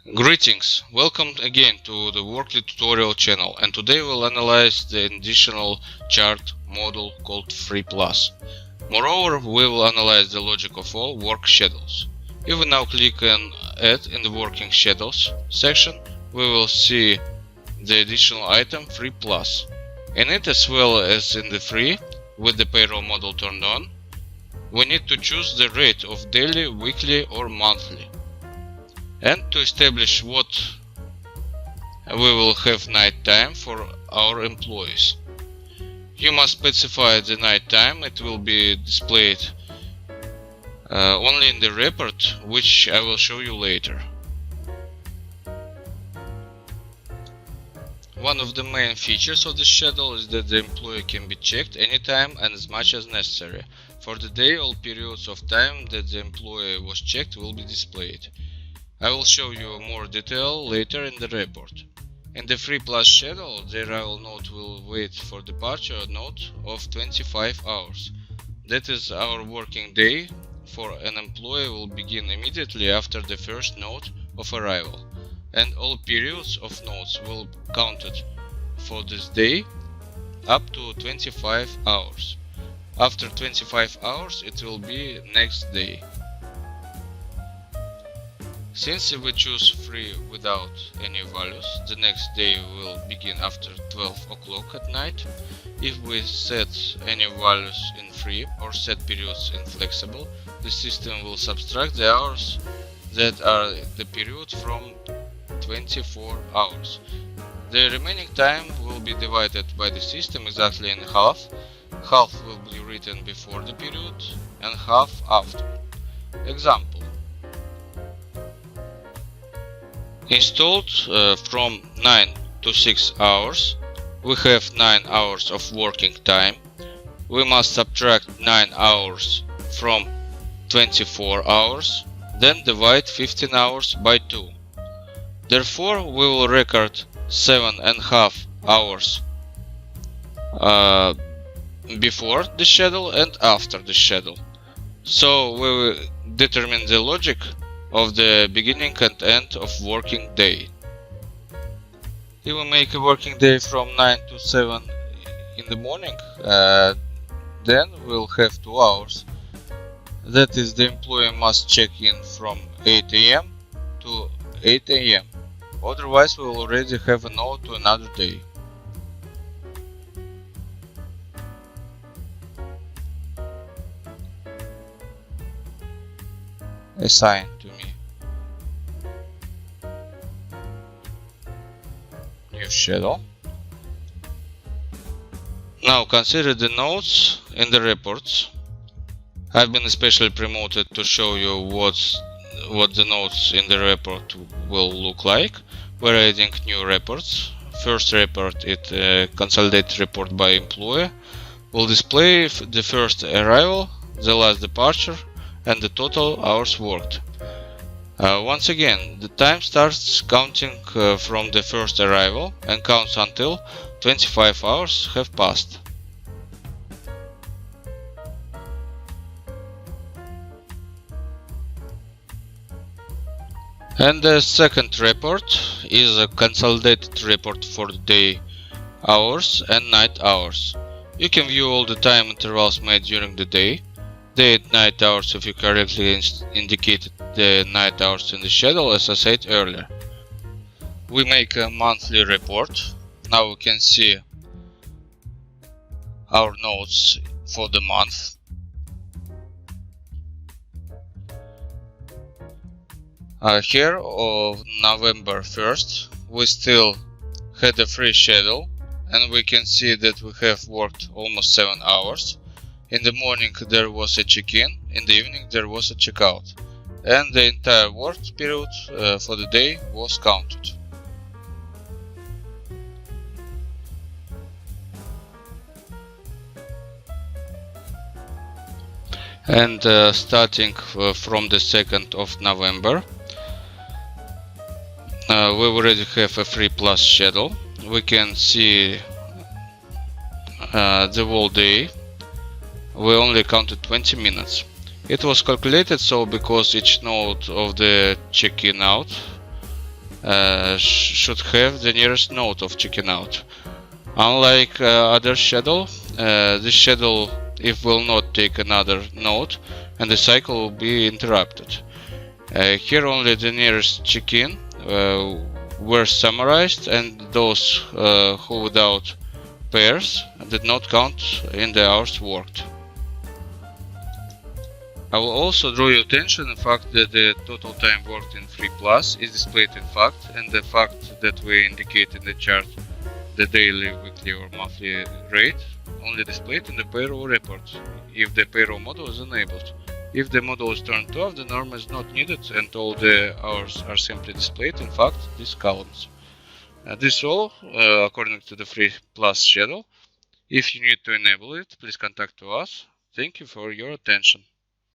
Greetings, welcome again to the Workly tutorial channel, and today we'll analyze the additional chart module called Free Plus. Moreover, we will analyze the logic of all work schedules. If we now click on Add in the Working Schedules section, we will see the additional item Free Plus. In it, as well as in the Free, with the payroll model turned on, we need to choose the rate of daily, weekly or monthly. And to establish what we will have night time for our employees. You must specify the night time. It will be displayed only in the report, which I will show you later. One of the main features of the schedule is that the employee can be checked anytime and as much as necessary. For the day, all periods of time that the employee was checked will be displayed. I will show you more detail later in the report. In the Free Plus schedule, the arrival note will wait for departure note of 25 hours. That is, our working day for an employee will begin immediately after the first note of arrival, and all periods of notes will be counted for this day up to 25 hours. After 25 hours, it will be next day. Since we choose free without any values, the next day will begin after 12 o'clock at night. If we set any values in free or set periods in flexible, the system will subtract the hours that are the period from 24 hours. The remaining time will be divided by the system exactly in half. Half will be written before the period and half after. Example. Installed from 9 to 6 hours, we have 9 hours of working time. We must subtract 9 hours from 24 hours, then divide 15 hours by 2. Therefore, we will record 7.5 hours before the schedule and after the schedule. So we will determine the logic of the beginning and end of working day. If we make a working day from 9 to 7 in the morning, then we'll have 2 hours. That is, the employee must check in from 8 AM to 8 AM. Otherwise, we will already have a note to another day. Assign to me. New schedule. Now consider the notes in the reports. I've been especially promoted to show you what the notes in the report will look like. We're adding new reports. First report is a consolidated report by employee. Will display the first arrival, the last departure, and the total hours worked. Once again, the time starts counting from the first arrival and counts until 25 hours have passed. And the second report is a consolidated report for the day hours and night hours. You can view all the time intervals made during the day. Day and night hours if you correctly indicated the night hours in the schedule, as I said earlier. We make a monthly report. Now we can see our notes for the month. Here on November 1st, we still had a free schedule, and we can see that we have worked almost 7 hours. In the morning there was a check-in, in the evening there was a check-out, and the entire work period for the day was counted. And starting from the 2nd of November, we already have a Free Plus schedule. We can see the whole day. We only counted 20 minutes. It was calculated so because each note of the check-in out should have the nearest node of checking out. Unlike other schedule, this schedule if will not take another node and the cycle will be interrupted. Here only the nearest check-in were summarized, and those who without pairs did not count in the hours worked. I will also draw your attention to the fact that the total time worked in 3 plus is displayed in fact, and the fact that we indicate in the chart the daily, weekly or monthly rate only displayed in the payroll report if the payroll model is enabled. If the model is turned off, the norm is not needed and all the hours are simply displayed in fact these columns. This is all according to the 3 plus schedule. If you need to enable it, please contact us. Thank you for your attention.